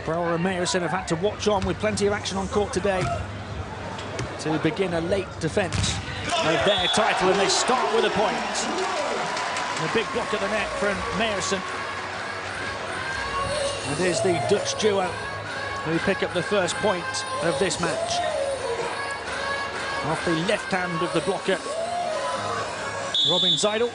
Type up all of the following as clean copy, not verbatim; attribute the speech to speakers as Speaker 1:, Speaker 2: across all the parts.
Speaker 1: Brouwer and Meeuwsen have had to watch on with plenty of action on court today to begin a late defence of their title, and they start with a point. And a big block at the net from Meeuwsen. And it is the Dutch duo who pick up the first point of this match. Off the left hand of the blocker, Seidl.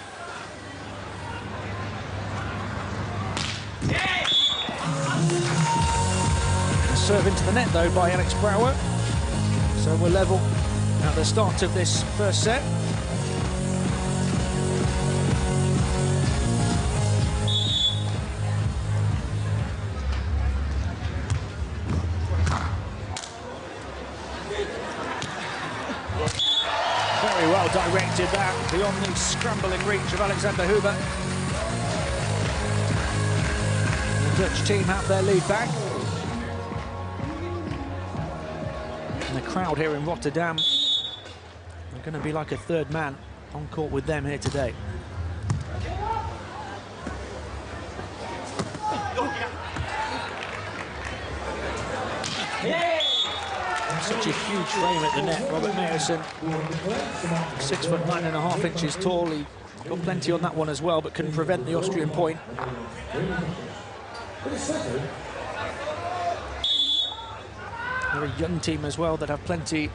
Speaker 1: Serve into the net though by Alex Brouwer. So we're level at the start of this first set. Very well directed that, beyond the scrambling reach of Alexander Huber. The Dutch team have their lead back. And the crowd here in Rotterdam are going to be like a third man on court with them here today. Such a huge frame at the net, Robert Meeuwsen. 6'9.5" tall. He got plenty on that one as well, but couldn't prevent the Austrian point. They're a young team as well that have plenty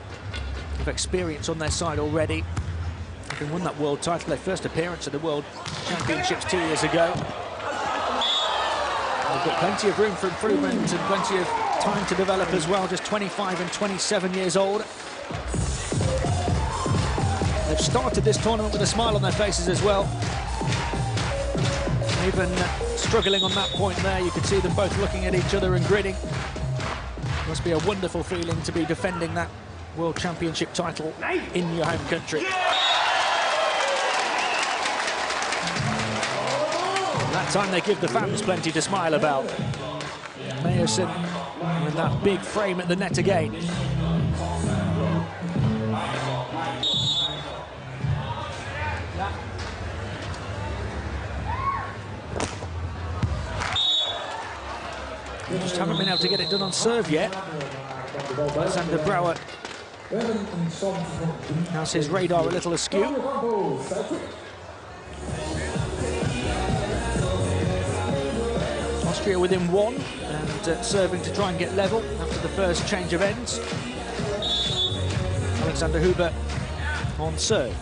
Speaker 1: of experience on their side already. Having won that world title, their first appearance at the World Championships 2 years ago. They've got plenty of room for improvement and plenty of time to develop as well, just 25 and 27 years old. They've started this tournament with a smile on their faces as well. Even struggling on that point there, you could see them both looking at each other and grinning. Must be a wonderful feeling to be defending that World Championship title in your home country. That time they give the fans plenty to smile about. Meeuwsen with that big frame at the net again. They just haven't been able to get it done on serve yet. Alexander Brouwer has his radar a little askew. Austria within one and serving to try and get level after the first change of ends. Alexander Huber on serve.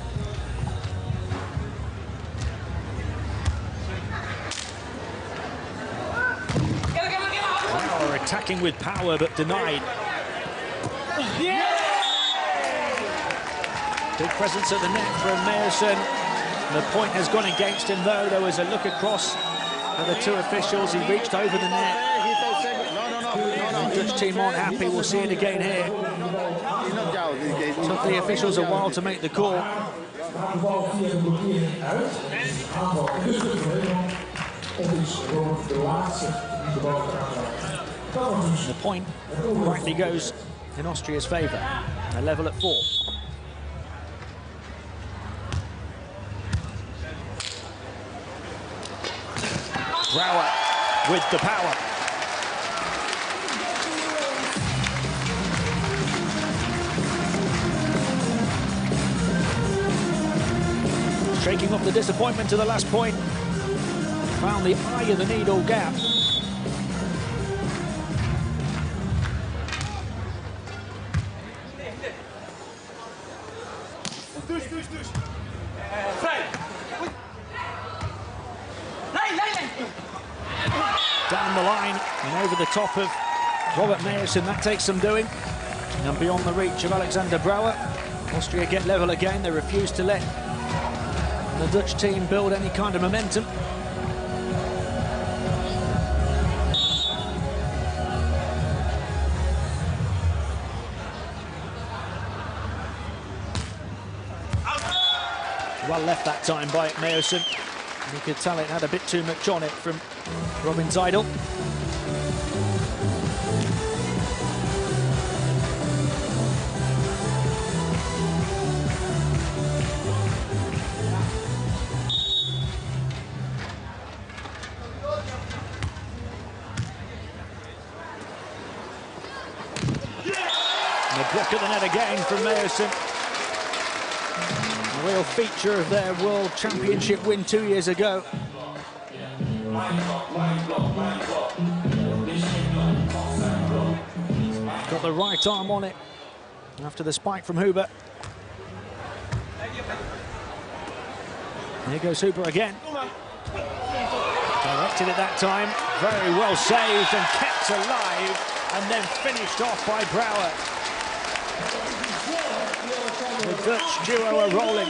Speaker 1: Brouwer attacking with power but denied. Big presence at the net from Meeuwsen. The point has gone against him though. There was a look across for the two officials. He reached over the net. The Dutch team aren't happy. We'll see it again here. Took the officials a while to make the call. The point rightly goes in Austria's favour. A level at 4. Brouwer with the power. Shaking off the disappointment to the last point. Found the eye of the needle gap. Down the line and over the top of Robert Meeuwsen. That takes some doing. And beyond the reach of Alexander Brouwer. Austria get level again. They refuse to let the Dutch team build any kind of momentum. Well left that time by Meeuwsen. You could tell it had a bit too much on it from Seidl. Block at the net again from Meeuwsen. A real feature of their World Championship win 2 years ago. Got the right arm on it after the spike from Huber. Here goes Huber again. Directed at that time, very well saved and kept alive, and then finished off by Brouwer. The Dutch duo are rolling.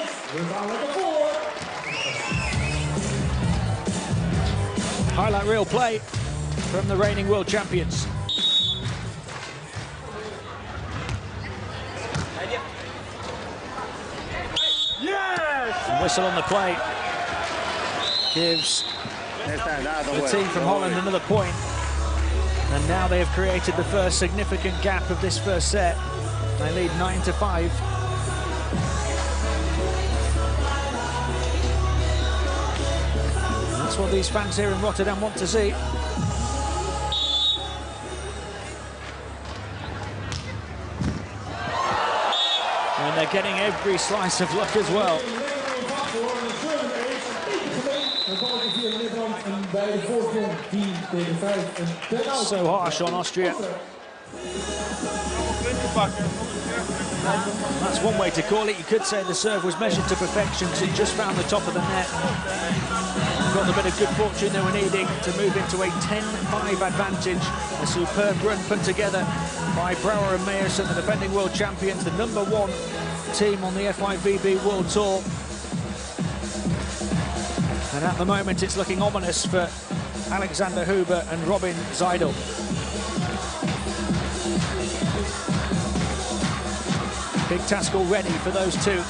Speaker 1: Highlight reel play from the reigning world champions. Yes! And whistle on the plate gives the team from Holland another point. And now they have created the first significant gap of this first set. They lead 9-5. That's what these fans here in Rotterdam want to see. And they're getting every slice of luck as well. So harsh on Austria. That's one way to call it. You could say the serve was measured to perfection because it just found the top of the net. Got the bit of good fortune they were needing to move into a 10-5 advantage. A superb run put together by Brouwer and Meeuwsen, the defending world champions, the #1 team on the FIVB World Tour. And at the moment it's looking ominous for Alexander Huber and Robin Seidl. Big task already for those two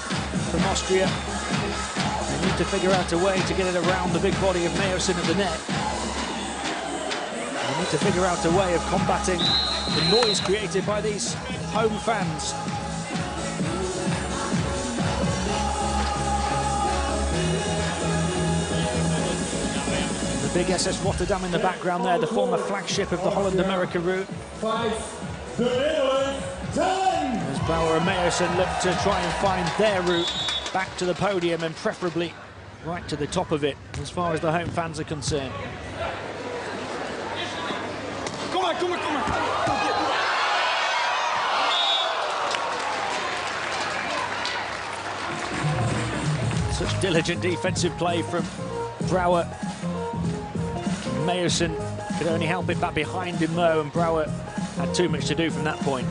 Speaker 1: from Austria. They need to figure out a way to get it around the big body of Meeuwsen at the net. They need to figure out a way of combating the noise created by these home fans. The big SS Rotterdam in the background there, the former flagship of the Holland-America route. As Brouwer and Meeuwsen look to try and find their route back to the podium and preferably right to the top of it as far as the home fans are concerned.
Speaker 2: Kom maar, kom maar, kom maar.
Speaker 1: Such diligent defensive play from Brouwer. Meeuwsen could only help it back behind him though, and Brouwer had too much to do from that point.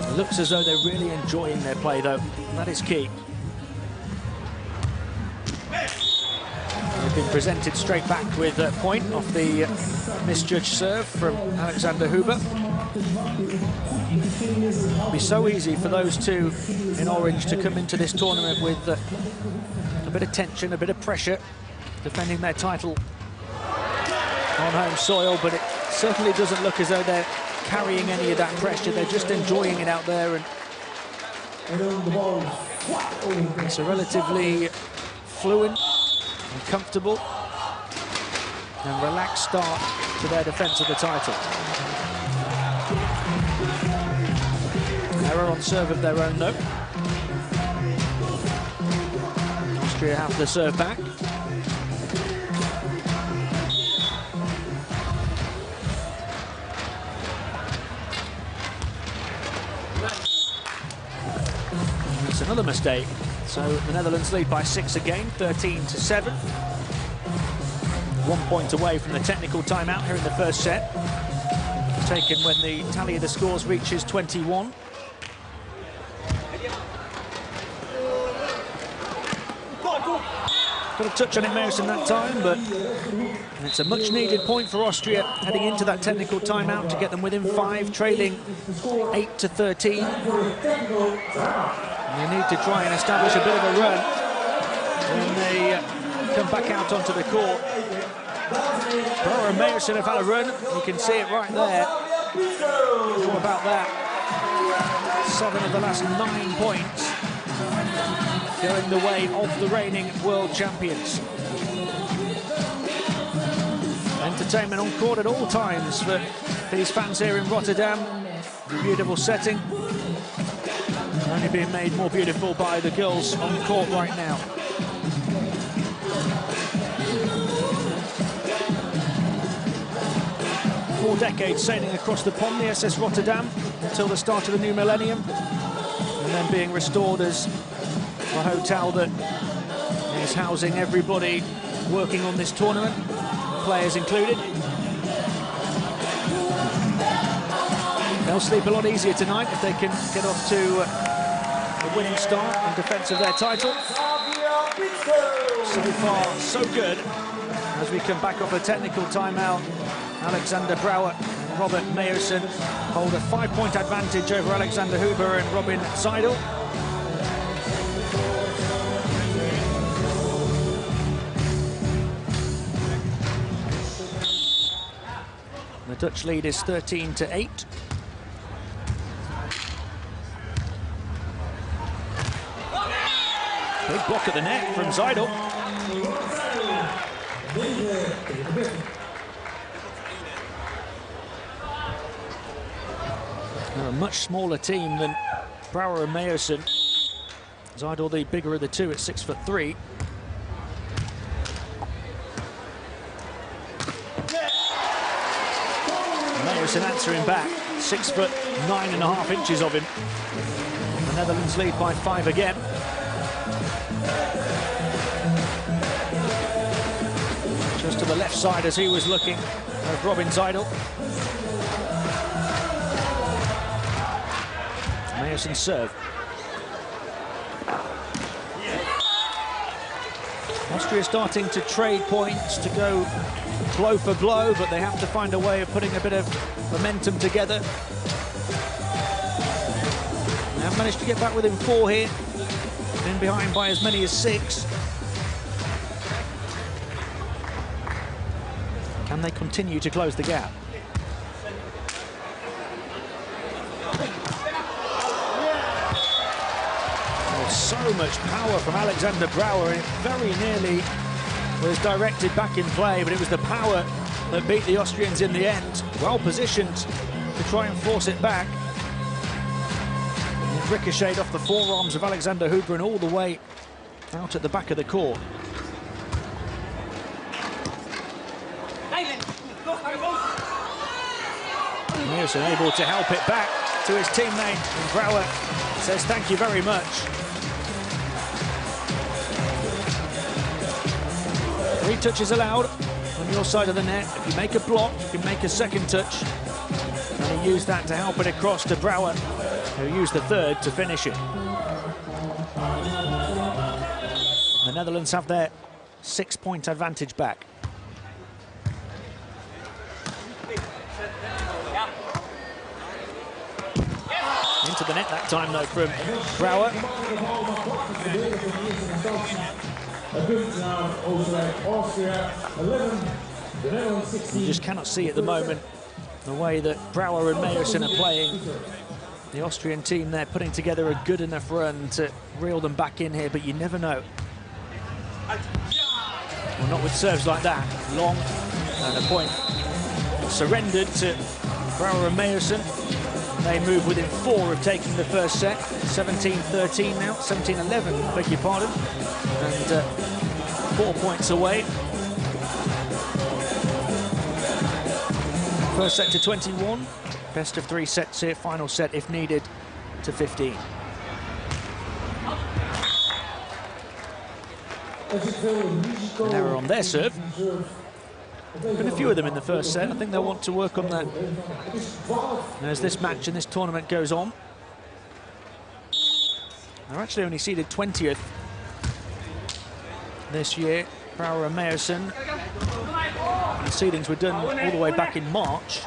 Speaker 1: It looks as though they're really enjoying their play though. That is key. They've been presented straight back with a point off the misjudged serve from Alexander Huber. It'll be so easy for those two in orange to come into this tournament with a bit of tension, a bit of pressure, defending their title on home soil, but it certainly doesn't look as though they're carrying any of that pressure. They're just enjoying it out there, and it's a relatively fluent and comfortable and relaxed start to their defence of the title. Error on serve of their own though. Austria have the serve back. It's another mistake. So the Netherlands lead by 6 again, 13-7. 1 point away from the technical timeout here in the first set. Taken when the tally of the scores reaches 21. Got a touch on it, Meeuwsen, that time, but it's a much-needed point for Austria heading into that technical timeout to get them within 5, trailing 8-13. And they need to try and establish a bit of a run when they come back out onto the court. Brouwer and Meeuwsen have had a run. You can see it right there. What about that? 7 of the last 9 points going the way of the reigning world champions. Entertainment on court at all times for these fans here in Rotterdam. A beautiful setting. Only being made more beautiful by the girls on the court right now. Four decades sailing across the pond, the SS Rotterdam, until the start of the new millennium, and then being restored as a hotel that is housing everybody working on this tournament, players included. They'll sleep a lot easier tonight if they can get off to a winning start in defence of their title. So far, so good. As we come back off a technical timeout, Alexander Brouwer and Robert Meeuwsen hold a 5-point advantage over Alexander Huber and Robin Seidl. The Dutch lead is 13-8. Big block at the net from Seidl. They're a much smaller team than Brouwer and Meeuwsen. Seidl the bigger of the two at 6'3". Meeuwsen answering back, 6'9.5" of him. The Netherlands lead by 5 again. Just to the left side as he was looking of Robin Seidl. Meeuwsen serve. Austria starting to trade points to go blow for blow, but they have to find a way of putting a bit of momentum together. They have managed to get back within 4 here. Been behind by as many as 6. Can they continue to close the gap? So much power from Alexander Brouwer, and it very nearly was directed back in play, but it was the power that beat the Austrians in the end. Well positioned to try and force it back. And it ricocheted off the forearms of Alexander Huber and all the way out at the back of the court. Meeuwsen able to help it back to his teammate, and Brouwer says thank you very much. 3 touches allowed on your side of the net. If you make a block, you can make a second touch. And he used that to help it across to Brouwer, who used the 3rd to finish it. The Netherlands have their 6-point advantage back. Into the net that time, though, from Brouwer. You just cannot see at the moment the way that Brouwer and Meeuwsen are playing. The Austrian team there putting together a good enough run to reel them back in here, but you never know. Well, not with serves like that. Long, and a point surrendered to Brouwer and Meeuwsen. They move within 4 of taking the first set. 17-13 now, 17-11, beg your pardon. And 4 points away. First set to 21. Best of 3 sets here, final set if needed to 15. An error on their serve. Been a few of them in the first set. I think they'll want to work on that as this match and this tournament goes on. They're actually only seeded 20th this year, Brouwer and Meeuwsen. The seedings were done all the way back in March.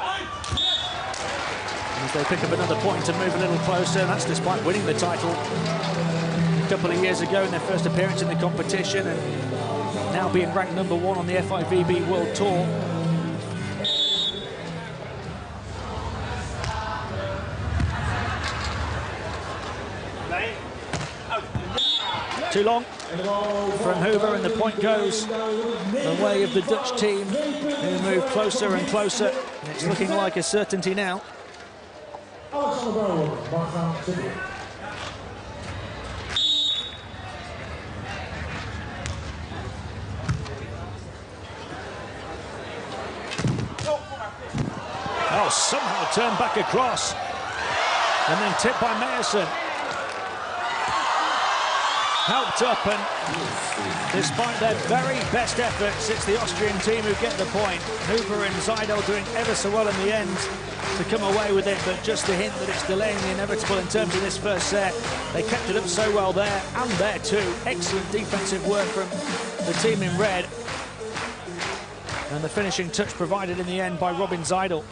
Speaker 1: As they pick up another point and move a little closer, and that's despite winning the title a couple of years ago in their first appearance in the competition, and now being ranked #1 on the FIVB World Tour. Too long. from Hoover, and the point goes the way of the Dutch team, who move closer and closer. And it's looking like a certainty now. Oh, somehow turned back across and then tipped by Meeuwsen. Helped up, and despite their very best efforts, it's the Austrian team who get the point. Hoover and Seidl doing ever so well in the end to come away with it, but just a hint that it's delaying the inevitable in terms of this first set. They kept it up so well there, and there too. Excellent defensive work from the team in red. And the finishing touch provided in the end by Robin Seidl.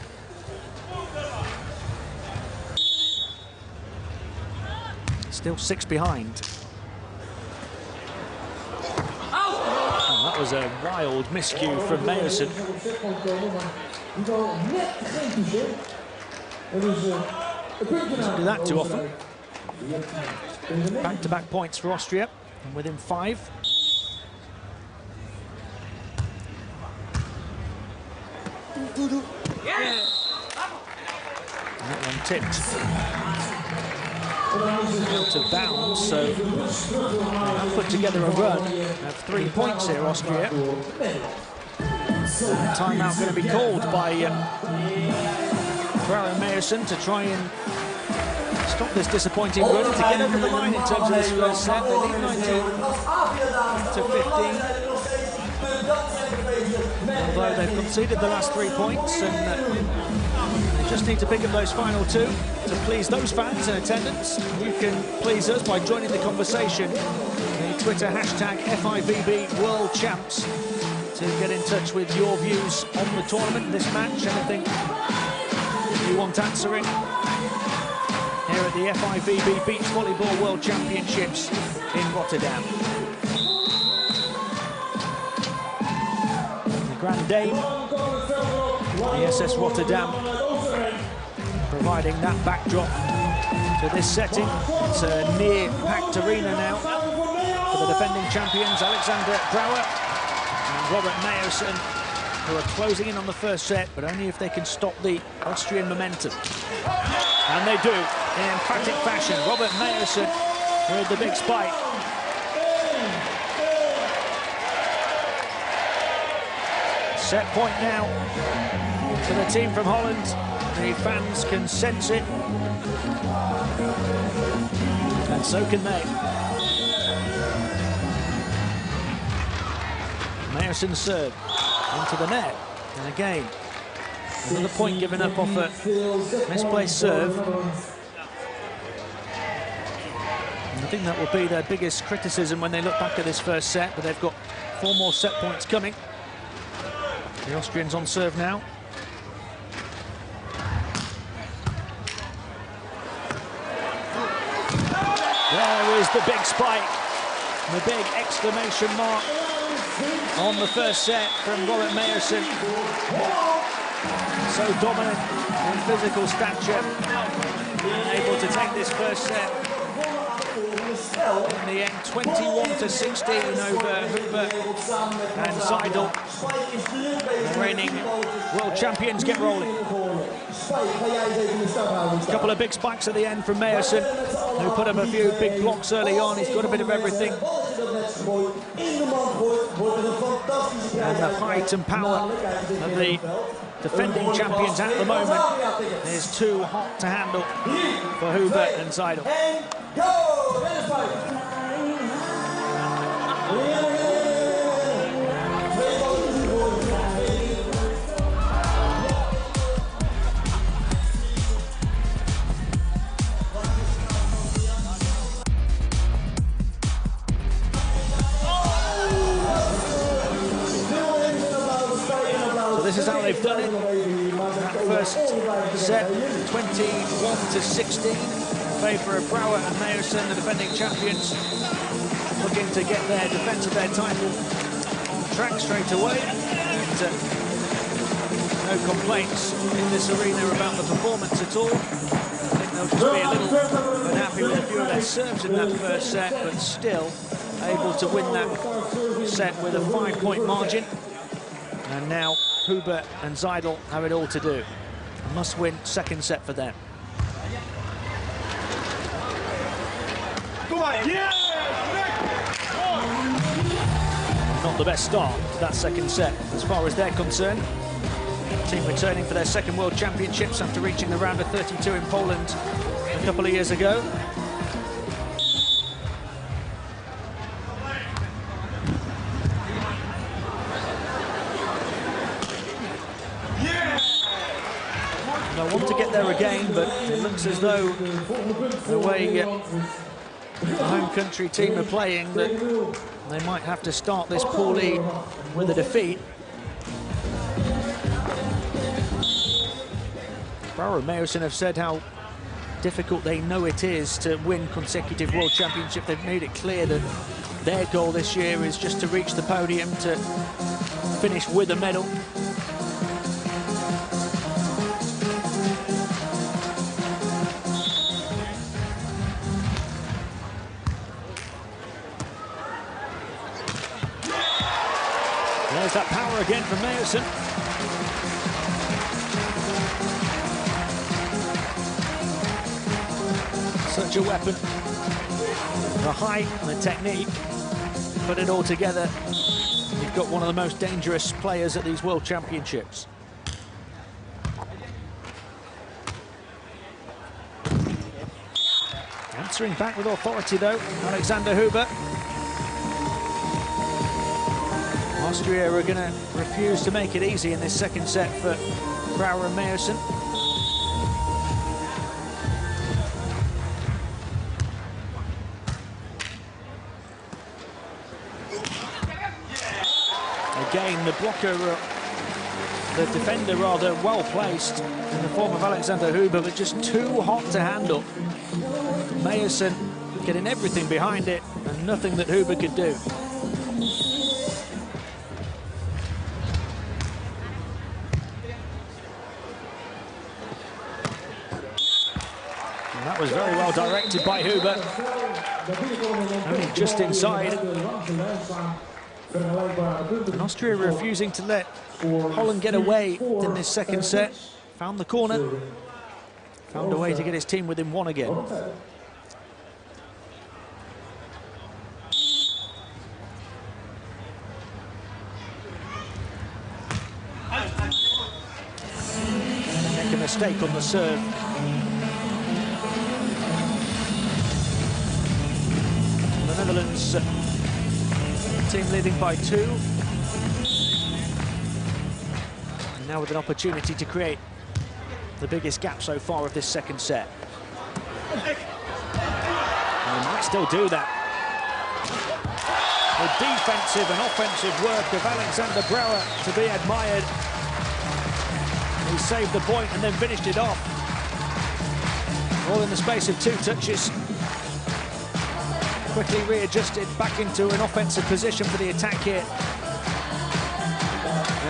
Speaker 1: Still 6 behind. Oh, that was a wild miscue from Meeuwsen. Doesn't do that too often. Back-to-back points for Austria, and within 5. And that one tipped out of bounds, so they've put together a run. They have 3 points here, Austria. Timeout going to be called by Brouwer and Meeuwsen to try and stop this disappointing run to get over the line in terms of this first set. They lead 19 to 15. Although they've conceded the last 3 points, and they just need to pick up those final 2 to please those fans in attendance. You can please us by joining the conversation. The Twitter hashtag FIVB World Champs to get in touch with your views on the tournament, this match, anything you want answering here at the FIVB Beach Volleyball World Championships in Rotterdam. The Grand Dame, the SS Rotterdam, providing that backdrop to this setting. It's a near-packed arena now for the defending champions, Alexander Brouwer and Robert Meeuwsen, who are closing in on the first set, but only if they can stop the Austrian momentum. And they do, in emphatic fashion. Robert Meeuwsen with the big spike. Set point now for the team from Holland. The fans can sense it, and so can they. Meeuwsen's serve into the net, and again another point given up off a misplaced serve. And I think that will be their biggest criticism when they look back at this first set, but they've got 4 more set points coming. The Austrians on serve now. There is the big spike, the big exclamation mark on the first set from Robert Meeuwsen. So dominant in physical stature, able to take this first set in the end, 21-16 over Hoover and Seidl. The reigning world champions get rolling. A couple of big spikes at the end from Meeuwsen, who put up a few big blocks early on. He's got a bit of everything. And the height and power of the defending champions at the moment is too hot to handle for Hoover and Seidl. This is how they've done it. That first set, 21-16, in favour of Brouwer and Meeuwsen, the defending champions, looking to get their defence of their title on track straight away. And, no complaints in this arena about the performance at all. I think they'll just be a little unhappy with a few of their serves in that first set, but still able to win that set with a 5-point margin. And now Huber and Seidl have it all to do. A must-win second set for them. Not the best start to that second set as far as they're concerned. Team returning for their second World Championships after reaching the round of 32 in Poland a couple of years ago. I want to get there again, but it looks as though the way the home country team are playing, that they might have to start this poorly with a defeat. Brouwer and Meeuwsen have said how difficult they know it is to win consecutive World Championship. They've made it clear that their goal this year is just to reach the podium, to finish with a medal. There's that power again from Meeuwsen. Such a weapon. The height and the technique, put it all together. You've got one of the most dangerous players at these World Championships. Answering back with authority though, Alexander Huber. Austria are going to refuse to make it easy in this second set for Brouwer and Meeuwsen. Again, the blocker, the defender rather well placed in the form of Alexander Huber, but just too hot to handle. Meeuwsen getting everything behind it and nothing that Huber could do. And that was very well directed by Huber. Only just inside. And Austria refusing to let Holland get away in this second set. Found the corner. Found a way to get his team within one again. Make a mistake on the serve. The Netherlands team leading by 2. And now with an opportunity to create the biggest gap so far of this second set. And they might still do that. The defensive and offensive work of Alexander Brouwer to be admired. He saved the point and then finished it off. All in the space of 2 touches. Quickly readjusted back into an offensive position for the attack here.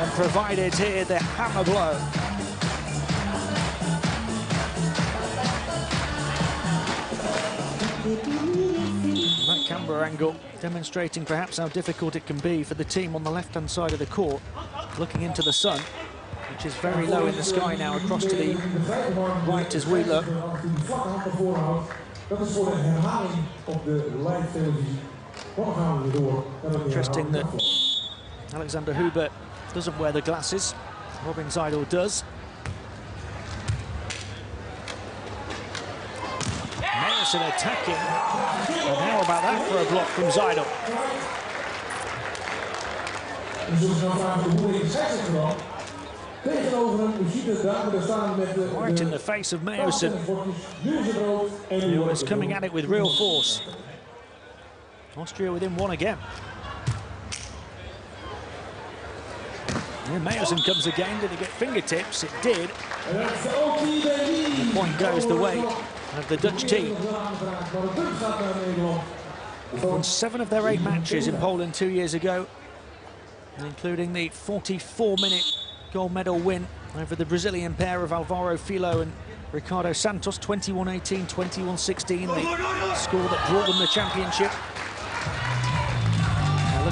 Speaker 1: And provided here the hammer blow. And that camera angle demonstrating perhaps how difficult it can be for the team on the left-hand side of the court, looking into the sun, which is very low in the sky now, across to the right as we look. Interesting that Alexander Huber doesn't wear the glasses. Robin Seidl does. Meeuwsen attacking. And how about that for a block from Seidl? Right in the face of Meeuwsen, who was coming at it with real force. Austria within 1 again. And Meeuwsen comes again. Did he get fingertips? It did. And the point goes the way of the Dutch team. Won 7 of their 8 matches in Poland 2 years ago, including the 44-minute gold medal win over the Brazilian pair of Alvaro Filho and Ricardo Santos, 21-18, 21-16, the score that brought them the championship.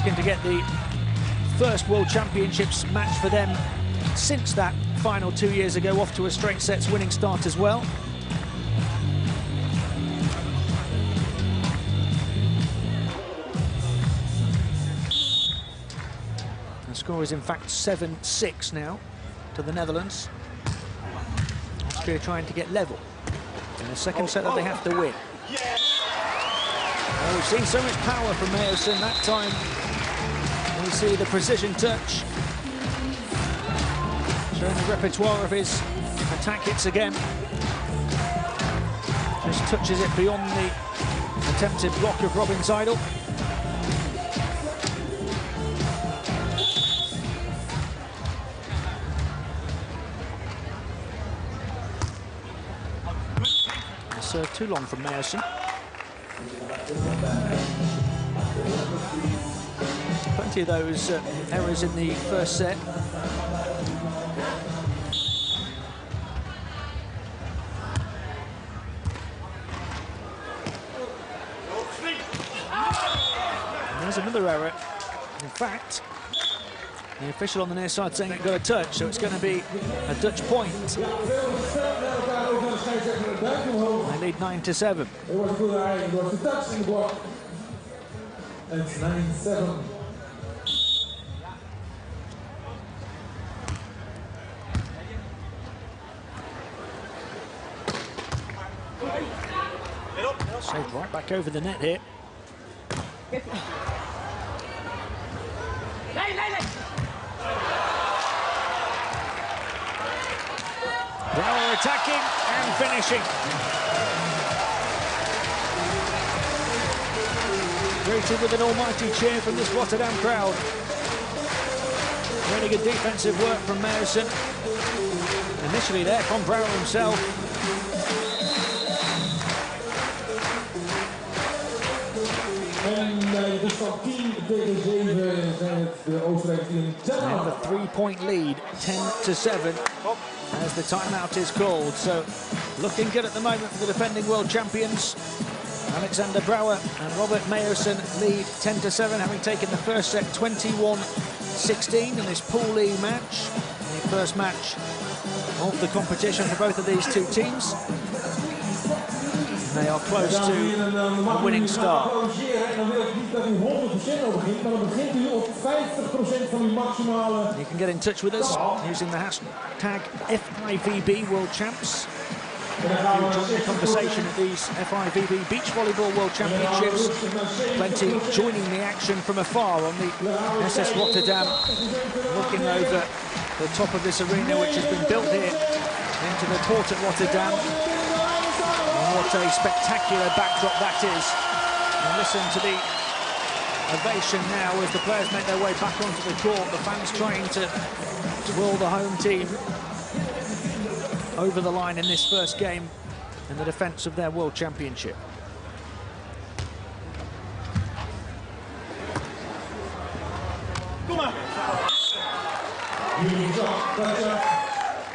Speaker 1: looking to get the first World Championships match for them since that final 2 years ago, off to a straight sets winning start as well. The score is in fact 7-6 now to the Netherlands. Austria trying to get level in the second set that they have to win. Oh, we've seen so much power from Meeuwsen that time. We see the precision touch, showing the repertoire of his attack hits again. Just touches it beyond the attempted block of Seidl. Serve too long from Meeuwsen. Plenty of those errors in the first set. And there's another error. In fact, the official on the near side saying it got a touch, so it's going to be a Dutch point. They lead 9-7.
Speaker 3: It was a good eye, it was a touch in the block. And it's 9-7.
Speaker 1: Saved right back over the net here. Brouwer attacking and finishing. Greeted with an almighty cheer from this Rotterdam crowd. Really good defensive work from Meeuwsen. Initially there from Brouwer himself.
Speaker 3: En dus van 10 tegen 7 zijn het de Oostenrijkse team.
Speaker 1: They have a 3-point lead, 10-7, as the timeout is called. So looking good at the moment for the defending world champions. Alexander Brouwer and Robert Meeuwsen lead 10-7, having taken the first set 21-16 in this Pool E match. The first match of the competition for both of these two teams. They are close to a winning start.
Speaker 3: En dan wil ik niet dat u 100% overgint, maar dan begint u op 50% van uw maximale.
Speaker 1: You can get in touch with us using the hashtag FIVB World Champs. You join the conversation at these FIVB Beach Volleyball World Championships. Plenty joining the action from afar on the SS Rotterdam, looking over the top of this arena, which has been built here into the port at Rotterdam. What a spectacular backdrop that is. And listen to the ovation now as the players make their way back onto the court. The fans trying to roll the home team over the line in this first game in the defence of their World Championship.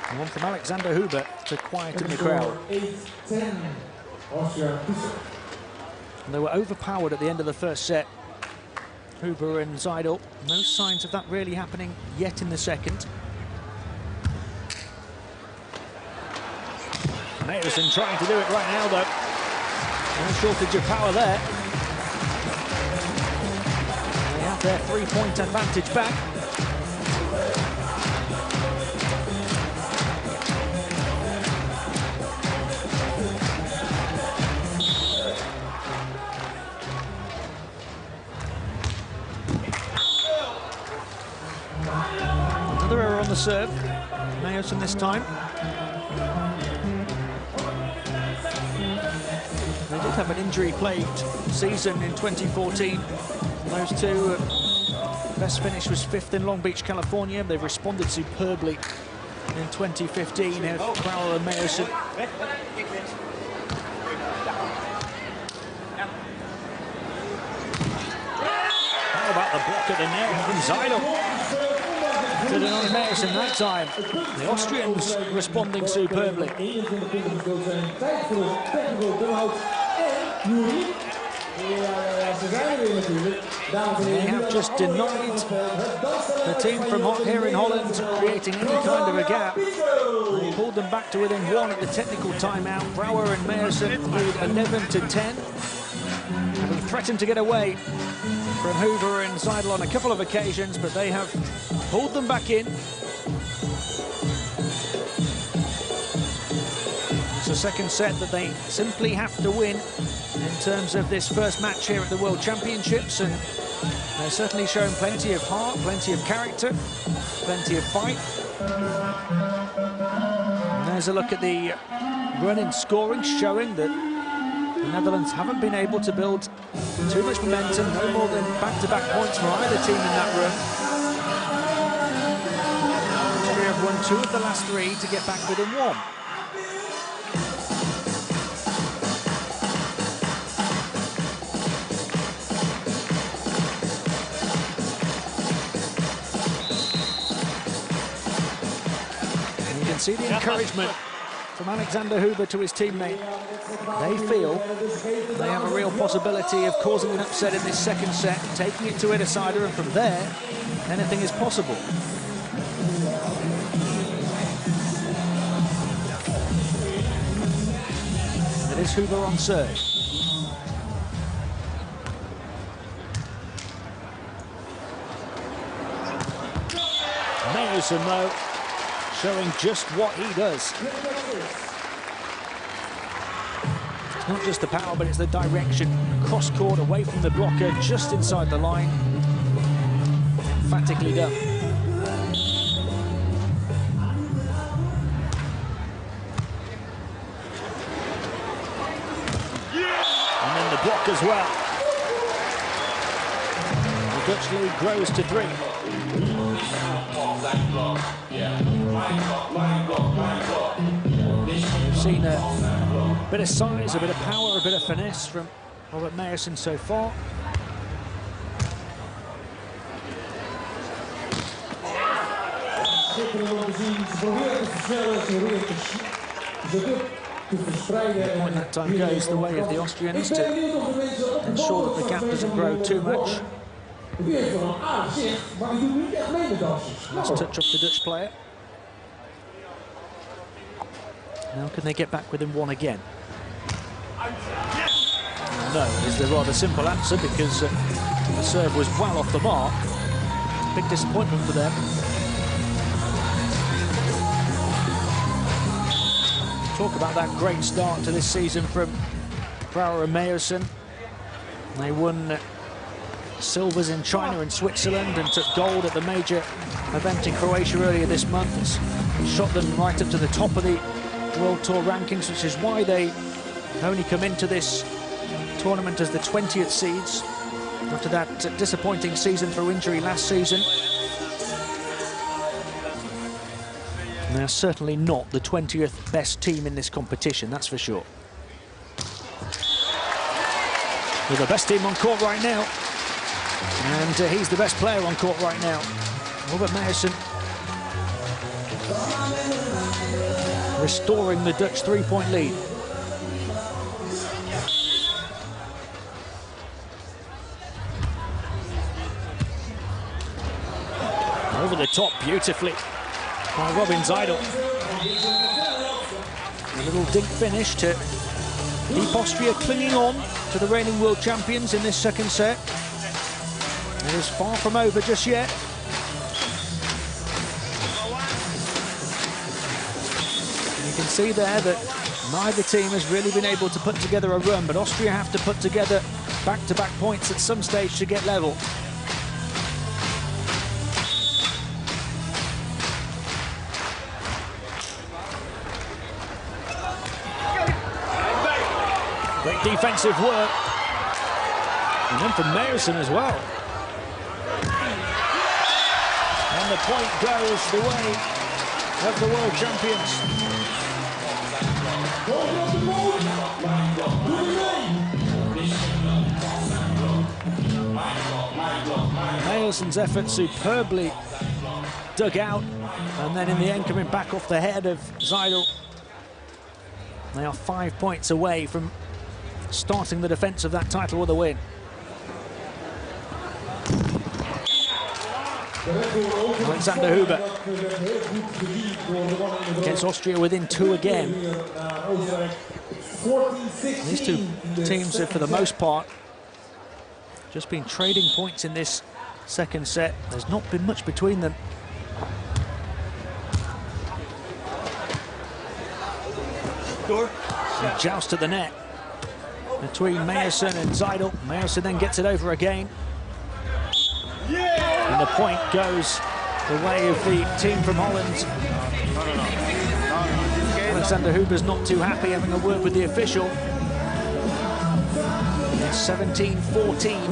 Speaker 1: And one from Alexander Huber to quieten the crowd.
Speaker 3: 8-10.
Speaker 1: And they were overpowered at the end of the first set. Huber and Seidl. No signs of that really happening yet in the second. Meeuwsen trying to do it right now, though. No shortage of power there. They have their 3-point advantage back. Another error on the serve. Meeuwsen this time. They did have an injury-plagued season in 2014. Those two, best finish was 5th in Long Beach, California. They've responded superbly in 2015. Here, Brouwer and Meeuwsen. How about the block at the net from Seidl? Did it on Meeuwsen that time. The Austrians responding superbly. They have just denied the team from here in Holland creating any kind of a gap. They pulled them back to within 1 at the technical timeout. Brouwer and Meeuwsen lead 11-10. Having threatened to get away from Hoover and Seidl on a couple of occasions, but they have pulled them back in. It's a second set that they simply have to win in terms of this first match here at the World Championships, and they're certainly showing plenty of heart, plenty of character, plenty of fight. And there's a look at the run in scoring, showing that the Netherlands haven't been able to build too much momentum, no more than back-to-back points for either team in that run. Austria have won 2 of the last 3 to get back within 1. See the encouragement from Alexander Hoover to his teammate. They feel they have a real possibility of causing an upset in this second set, taking it to a decider, and from there, anything is possible. It is Hoover on serve. Meeuwsen, though, showing just what he does. It's not just the power, but it's the direction. Cross court, away from the blocker, just inside the line. Emphatically done. And then the block as well. The Dutch lead grows to 3. We've seen a bit of size, a bit of power, a bit of finesse from Robert Meeuwsen so far. When that time goes the way of the Austrians to ensure that the gap doesn't grow too much. Last touch off the Dutch player. Now can they get back within 1 again? No, is the rather simple answer, because the serve was well off the mark. Big disappointment for them. Talk about that great start to this season from Brouwer and Meeuwsen. They won silvers in China and Switzerland and took gold at the major event in Croatia earlier this month. It's shot them right up to the top of the World Tour rankings, which is why they only come into this tournament as the 20th seeds after that disappointing season through injury last season. And they're certainly not the 20th best team in this competition, that's for sure. They're the best team on court right now. And he's the best player on court right now. Robert Meeuwsen restoring the Dutch 3-point lead. Over the top beautifully by Robin Seidl. A little dink finish to keep Austria clinging on to the reigning world champions in this second set. It is far from over just yet. And you can see there that neither team has really been able to put together a run, but Austria have to put together back-to-back points at some stage to get level. Great defensive work. And then from Meeuwsen as well. And the point goes the way of the world champions. Meeuwsen's effort superbly dug out, and then in the end coming back off the head of Seidl. They are 5 points away from starting the defence of that title with a win. Alexander Huber gets Austria within 2 again. These two teams have, for the most part, just been trading points in this second set. There's not been much between them. A joust at the net between Meeuwsen and Seidl. Meeuwsen then gets it over again. And the point goes the way of the team from Holland. Alexander Huber's not too happy, having a word with the official. It's 17-14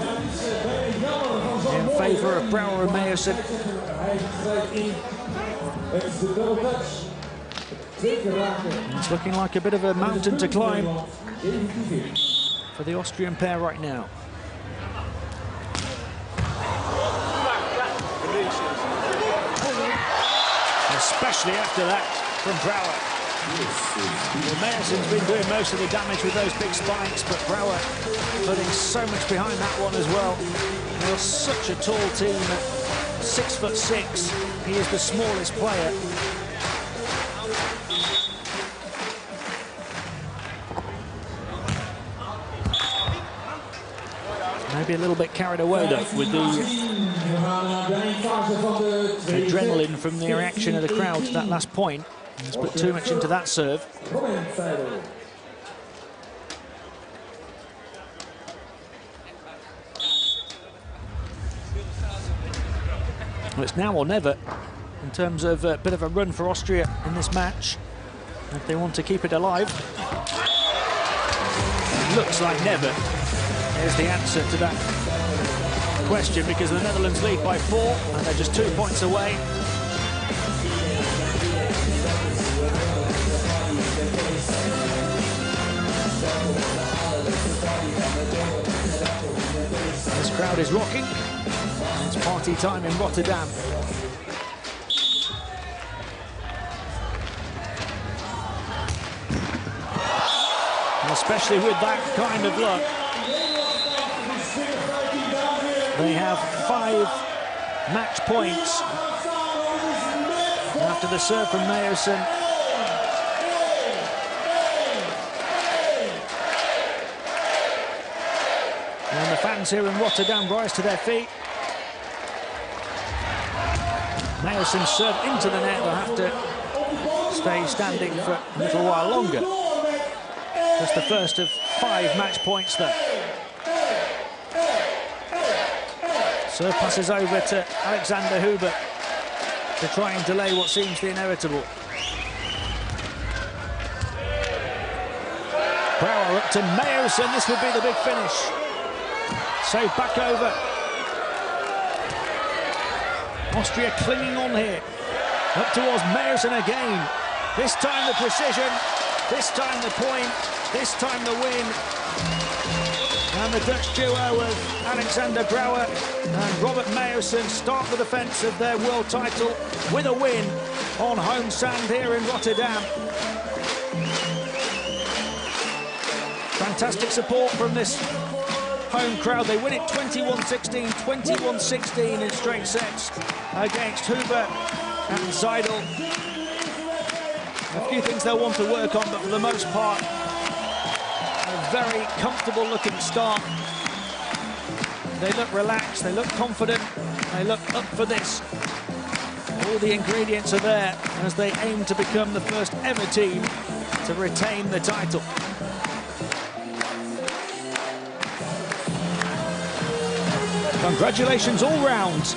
Speaker 1: in favour of Brouwer and Meeuwsen. It's looking like a bit of a mountain to climb for the Austrian pair right now. Especially after that from Brouwer. Well, Meeuwsen's been doing most of the damage with those big spikes, but Brouwer putting so much behind that one as well. They're such a tall team at 6'6". He is the smallest player. Maybe a little bit carried away though with the adrenaline from the reaction of the crowd to that last point. He's put too much into that serve. Well, it's now or never in terms of a bit of a run for Austria in this match if they want to keep it alive. It looks like never. Here's the answer to that question, because the Netherlands lead by 4 and they're just 2 points away. This crowd is rocking. It's party time in Rotterdam. And especially with that kind of luck. They have 5 match points after the serve from Meeuwsen. And the fans here in Rotterdam rise to their feet. Meeuwsen serve into the net. They'll have to stay standing for a little while longer. Just the first of 5 match points there. Serve passes over to Alexander Huber to try and delay what seems the inevitable. Brouwer up to Meeuwsen. This would be the big finish. So back over. Austria clinging on here. Up towards Meeuwsen again. This time the precision, this time the point, this time the win. And the Dutch duo of Alexander Brouwer and Robert Meeuwsen start the defence of their world title with a win on home sand here in Rotterdam. Fantastic support from this home crowd. They win it 21-16, 21-16 in straight sets against Huber and Seidl. A few things they'll want to work on, but for the most part, a very comfortable looking start. They look relaxed, they look confident, they look up for this. All the ingredients are there as they aim to become the first ever team to retain the title. Congratulations all round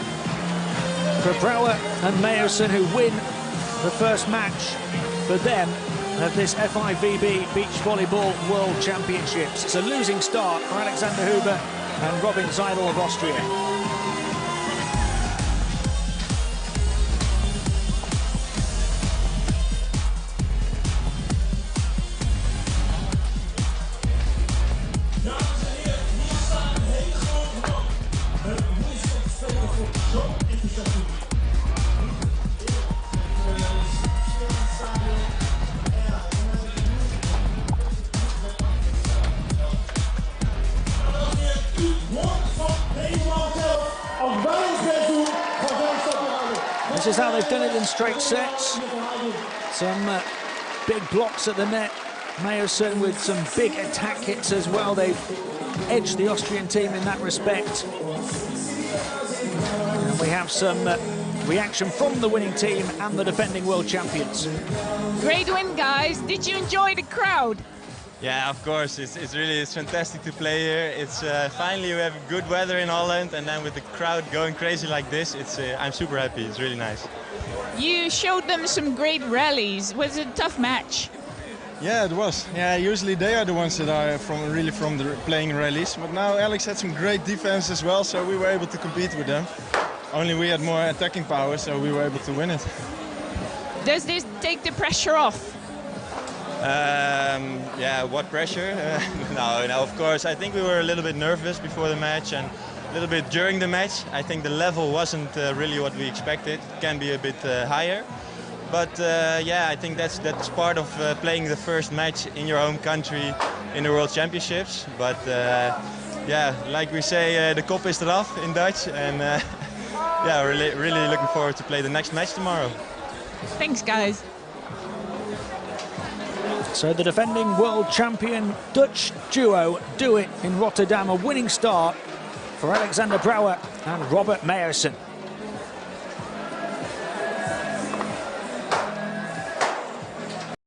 Speaker 1: for Brouwer and Meeuwsen, who win the first match for them of this FIVB Beach Volleyball World Championships. It's a losing start for Alexander Huber and Robin Seidl of Austria.
Speaker 4: Meeuwsen.
Speaker 1: how they've done it in straight sets. Some big blocks at the net. Meeuwsen with some big attack hits as well. They've edged the Austrian team in that respect. And we have some reaction from the winning team and the defending world champions.
Speaker 4: Great win, guys. Did you enjoy the crowd?
Speaker 5: Yeah, of course. It's fantastic to play here. It's finally we have good weather in Holland, and then with the crowd going crazy like this, I'm super happy. It's really nice.
Speaker 4: You showed them some great rallies. Was it a tough match?
Speaker 2: Yeah, it was. Yeah, usually they are the ones that are from the playing rallies, but now Alex had some great defense as well, so we were able to compete with them. Only we had more attacking power, so we were able to win it.
Speaker 4: Does this take the pressure off?
Speaker 5: Yeah, what pressure? No, of course. I think we were a little bit nervous before the match and a little bit during the match. I think the level wasn't really what we expected. It can be a bit higher. But yeah, I think that's part of playing the first match in your home country in the World Championships. But yeah, like we say, the kop is eraf in Dutch. And yeah, really looking forward to play the next match tomorrow.
Speaker 4: Thanks, guys.
Speaker 1: So the defending world champion Dutch duo do it in Rotterdam. A winning start for Alexander Brouwer and Robert Meeuwsen.